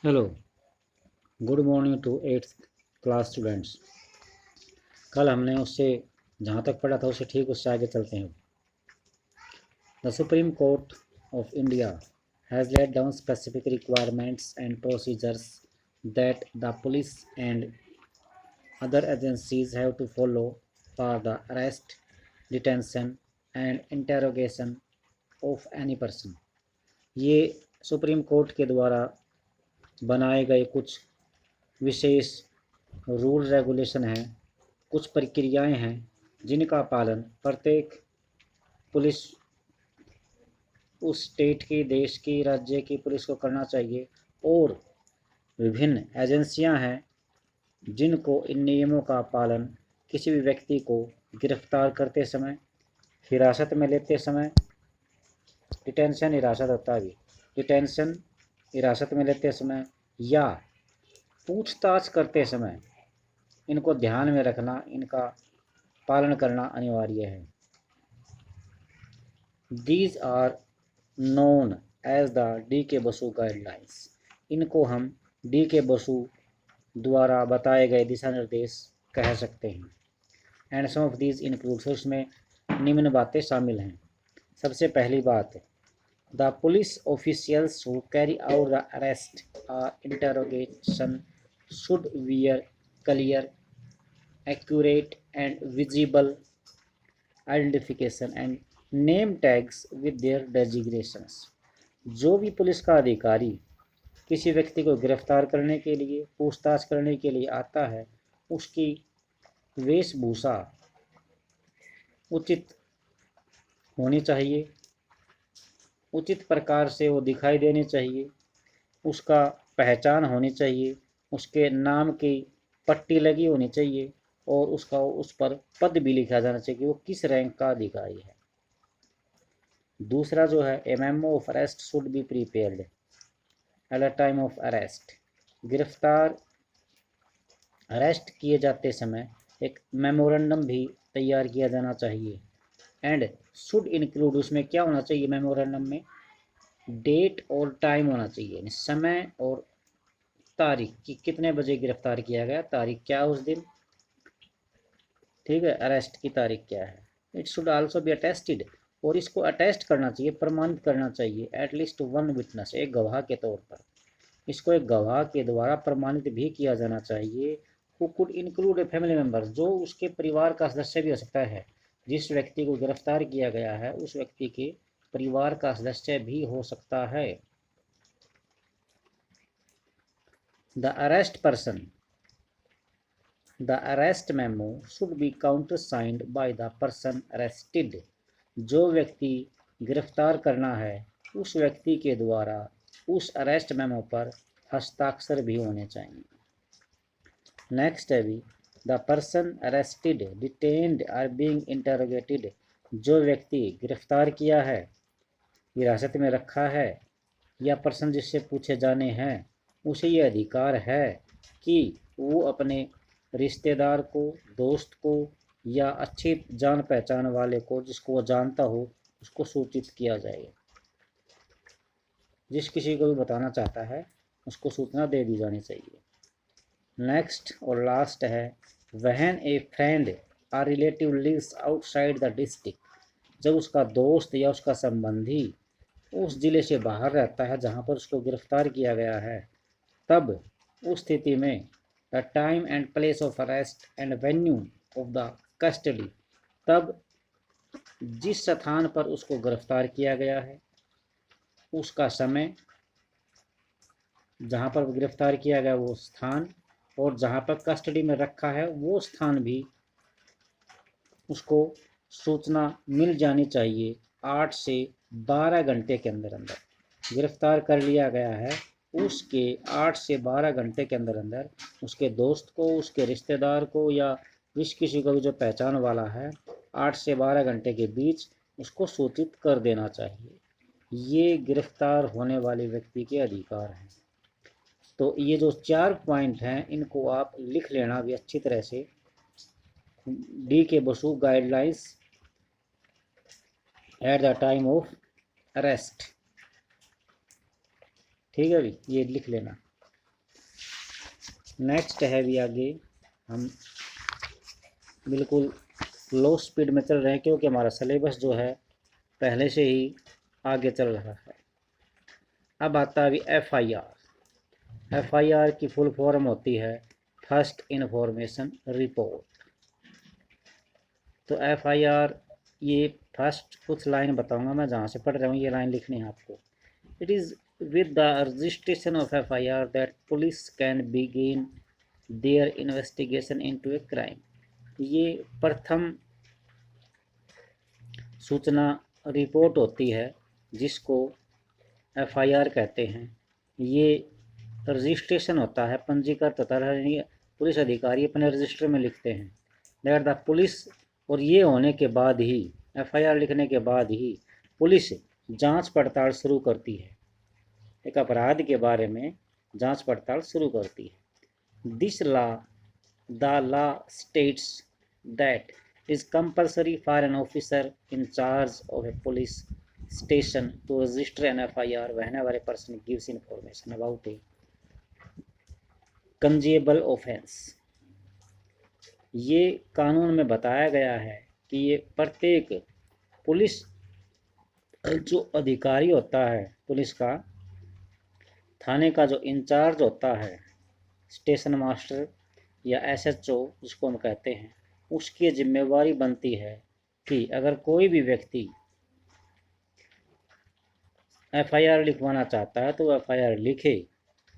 Hello, good morning to eighth class students. कल हमने उससे जहाँ तक पढ़ा था उससे ठीक उससे आगे चलते हैं। The supreme court of India has laid down specific requirements and procedures that the police and other agencies have to follow for the arrest, detention and interrogation of any person। ये सुप्रीम कोर्ट के द्वारा बनाए गए कुछ विशेष rule regulation हैं, कुछ प्रक्रियाएं हैं जिनका पालन प्रत्येक पुलिस उस स्टेट की, देश की, राज्य की पुलिस को करना चाहिए और विभिन्न एजेंसियां हैं जिनको इन नियमों का पालन किसी भी व्यक्ति को गिरफ्तार करते समय, हिरासत में लेते समय, डिटेंशन हिरासत होता है, डिटेंशन हिरासत में लेते समय या पूछताछ करते समय इनको ध्यान में रखना, इनका पालन करना अनिवार्य है। These are known as the DK. Basu guidelines. इनको हम डी.के. बसु द्वारा बताए गए दिशा निर्देश कह सकते हैं। And some of these includes, उसमें निम्न बातें शामिल हैं। सबसे पहली बात, the police officials who carry out the arrest और interrogation should wear clear, accurate and visible identification and name tags with their designations. जो भी पुलिस का अधिकारी किसी व्यक्ति को गिरफ्तार करने के लिए, पूछताछ करने के लिए आता है, उसकी वेशभूषा उचित होनी चाहिए, उचित प्रकार से वो दिखाई देनी चाहिए, उसका पहचान होनी चाहिए, उसके नाम की पट्टी लगी होनी चाहिए और उसका उस पर पद भी लिखा जाना चाहिए कि वो किस रैंक का अधिकारी है। दूसरा जो है, a memo of arrest should be prepared at the time of arrest. गिरफ्तार अरेस्ट किए जाते समय एक मेमोरेंडम भी तैयार किया जाना चाहिए। एंड शुड इंक्लूड, उसमें क्या होना चाहिए मेमोरेंडम में, डेट और टाइम होना चाहिए, समय और तारीख कि कितने बजे गिरफ्तार किया गया, तारीख क्या उस दिन, ठीक है, अरेस्ट की तारीख क्या है। It should also be attested, और इसको अटेस्ट करना चाहिए, प्रमाणित करना चाहिए, एटलीस्ट वन विटनेस, एक गवाह के तौर पर। इसको एक गवाह के द्वारा प्रमाणित भी किया जाना चाहिए। Who could include a family member, जो उसके परिवार का सदस्य भी हो सकता है। जिस व्यक्ति को गिरफ्तार किया गया है उस व्यक्ति के परिवार का सदस्य भी हो सकता है। The arrest person, the arrest memo should be countersigned by the person arrested. जो व्यक्ति गिरफ्तार करना है उस व्यक्ति के द्वारा उस अरेस्ट मेमो पर हस्ताक्षर भी होने चाहिए। नेक्स्ट है भी, the person arrested, detained or being interrogated. जो व्यक्ति गिरफ्तार किया है, हिरासत में रखा है या पर्सन जिससे पूछे जाने हैं, उसे ये अधिकार है कि वो अपने रिश्तेदार को, दोस्त को या अच्छी जान पहचान वाले को, जिसको वो जानता हो, उसको सूचित किया जाए। जिस किसी को भी बताना चाहता है उसको सूचना दे दी जानी चाहिए। नेक्स्ट और लास्ट है, when a friend or relative lives outside the district. जब उसका दोस्त या उसका संबंधी उस जिले से बाहर रहता है जहाँ पर उसको गिरफ्तार किया गया है, तब उस स्थिति में the time and place of arrest and venue of the custody, तब जिस स्थान पर उसको गिरफ्तार किया गया है उसका समय, जहाँ पर गिरफ्तार किया गया वो स्थान, और जहाँ पर कस्टडी में रखा है वो स्थान भी उसको सूचना मिल जानी चाहिए 8 से 12 घंटे के अंदर अंदर। गिरफ्तार कर लिया गया है, उसके 8 से 12 घंटे के अंदर अंदर उसके दोस्त को, उसके रिश्तेदार को या जिस किसी को भी जो पहचान वाला है, 8 से 12 घंटे के बीच उसको सूचित कर देना चाहिए। ये गिरफ्तार होने वाले व्यक्ति के अधिकार हैं। तो ये जो 4 पॉइंट हैं इनको आप लिख लेना भी अच्छी तरह से। DK. Basu guidelines eight the time of arrest, ठीक है भाई, ये लिख लेना। नेक्स्ट है भी आगे हम बिल्कुल लो स्पीड में चल रहे हैं क्योंकि हमारा सिलेबस जो है पहले से ही आगे चल रहा है। अब आता है अभी FIR। FIR की फुल फॉर्म होती है फर्स्ट इन्फॉर्मेशन रिपोर्ट। तो FIR ये फर्स्ट कुछ लाइन बताऊंगा मैं, जहाँ से पढ़ रहा हूँ ये लाइन लिखनी है आपको। It is with the registration of FIR that police can begin their investigation into a crime। ये प्रथम सूचना रिपोर्ट होती है जिसको FIR कहते हैं। ये रजिस्ट्रेशन होता है, पंजीकृत होता है, पुलिस अधिकारी अपने रजिस्टर में लिखते हैं दैट द पुलिस, और ये होने के बाद ही FIR लिखने के बाद ही पुलिस जांच पड़ताल शुरू करती है, एक अपराध के बारे में जांच पड़ताल शुरू करती है। This law the law states that is compulsory for an officer in charge of a police station to register an FIR whenever a person gives information about a conceivable offense। ये कानून में बताया गया है कि ये प्रत्येक पुलिस जो अधिकारी होता है, पुलिस का थाने का जो इंचार्ज होता है, स्टेशन मास्टर या SHO जिसको हम कहते हैं, उसकी जिम्मेवारी बनती है कि अगर कोई भी व्यक्ति FIR लिखवाना चाहता है तो FIR लिखे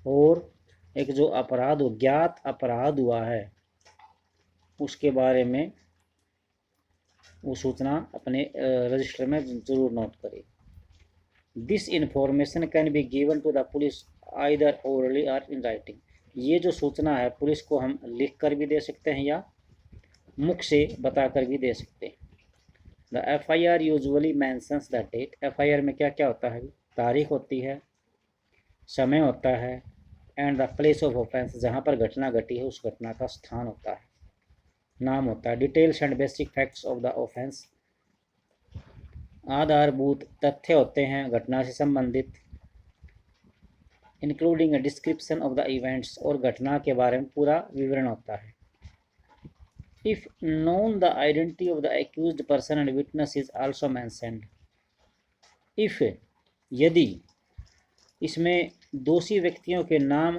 और एक जो अपराध ज्ञात अपराध हुआ है उसके बारे में वो सूचना अपने रजिस्टर में जरूर नोट करे। This information can be given to the police either orally or in writing. ये जो सूचना है पुलिस को हम लिख कर भी दे सकते हैं या मुख से बताकर भी दे सकते हैं। The FIR usually mentions the date. FIR में क्या क्या होता है? तारीख होती है, समय होता है, and the place of offence, जहाँ पर घटना घटी है उस घटना का स्थान होता है, नाम होता है। Details and basic facts of the offence, आधारभूत तथ्य होते हैं घटना से संबंधित, including a description of the events, और घटना के बारे में पूरा विवरण होता है। If known, the identity of the accused person and witness is also mentioned। If यदि इसमें दोषी व्यक्तियों के नाम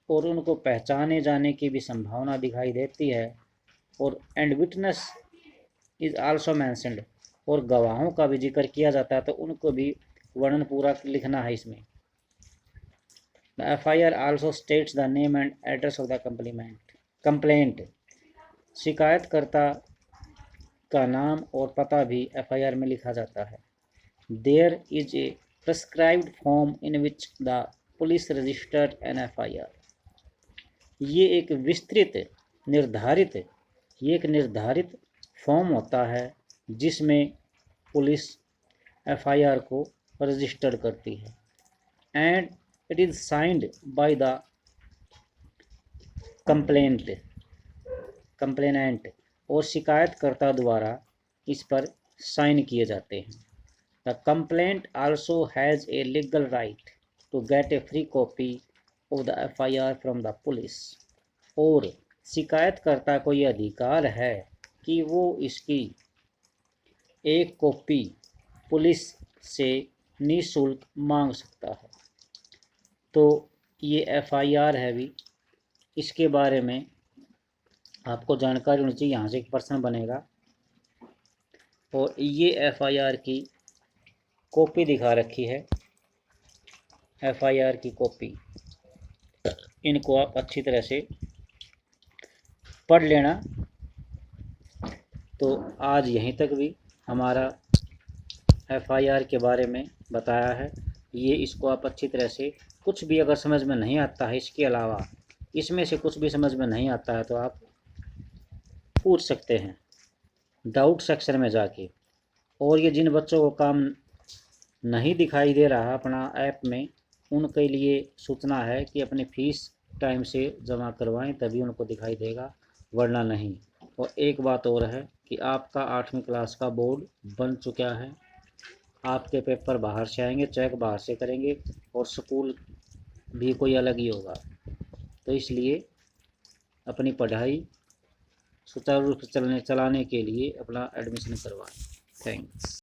और उनको पहचाने जाने की भी संभावना दिखाई देती है, और and witness is also mentioned, और गवाहों का भी जिक्र किया जाता है तो उनको भी वर्णन पूरा लिखना है इसमें। The FIR also states the name and address of the complaint. शिकायतकर्ता का नाम और पता भी FIR में लिखा जाता है। There is a prescribed form in which the police registered an FIR। ये एक निर्धारित फॉर्म होता है जिसमें पुलिस FIR को रजिस्टर करती है। And it is signed by the complainant, और शिकायतकर्ता द्वारा इस पर साइन किए जाते हैं। The complaint also has a legal right to get a free copy of the FIR from the police, और शिकायतकर्ता को यह अधिकार है कि वो इसकी एक कॉपी पुलिस से निःशुल्क मांग सकता है। तो ये FIR है भी, इसके बारे में आपको जानकारी होनी चाहिए। यहाँ से एक प्रश्न बनेगा, और ये FIR की कॉपी दिखा रखी है, FIR की कॉपी, इनको आप अच्छी तरह से पढ़ लेना। तो आज यहीं तक भी हमारा FIR के बारे में बताया है। ये इसको आप अच्छी तरह से, कुछ भी अगर समझ में नहीं आता है, इसके अलावा इसमें से कुछ भी समझ में नहीं आता है तो आप पूछ सकते हैं डाउट सेक्शन में जाके। और ये जिन बच्चों को काम नहीं दिखाई दे रहा अपना ऐप में, उनके लिए सूचना है कि अपनी फीस टाइम से जमा करवाएं, तभी उनको दिखाई देगा, वरना नहीं। और एक बात और है कि आपका 8वीं क्लास का बोर्ड बन चुका है। आपके पेपर बाहर से आएंगे, चेक बाहर से करेंगे, और स्कूल भी कोई अलग ही होगा। तो इसलिए अपनी पढ़ाई सुचारू रूप से चलाने के लिए अपना एडमिशन करवाएं। थैंक्स।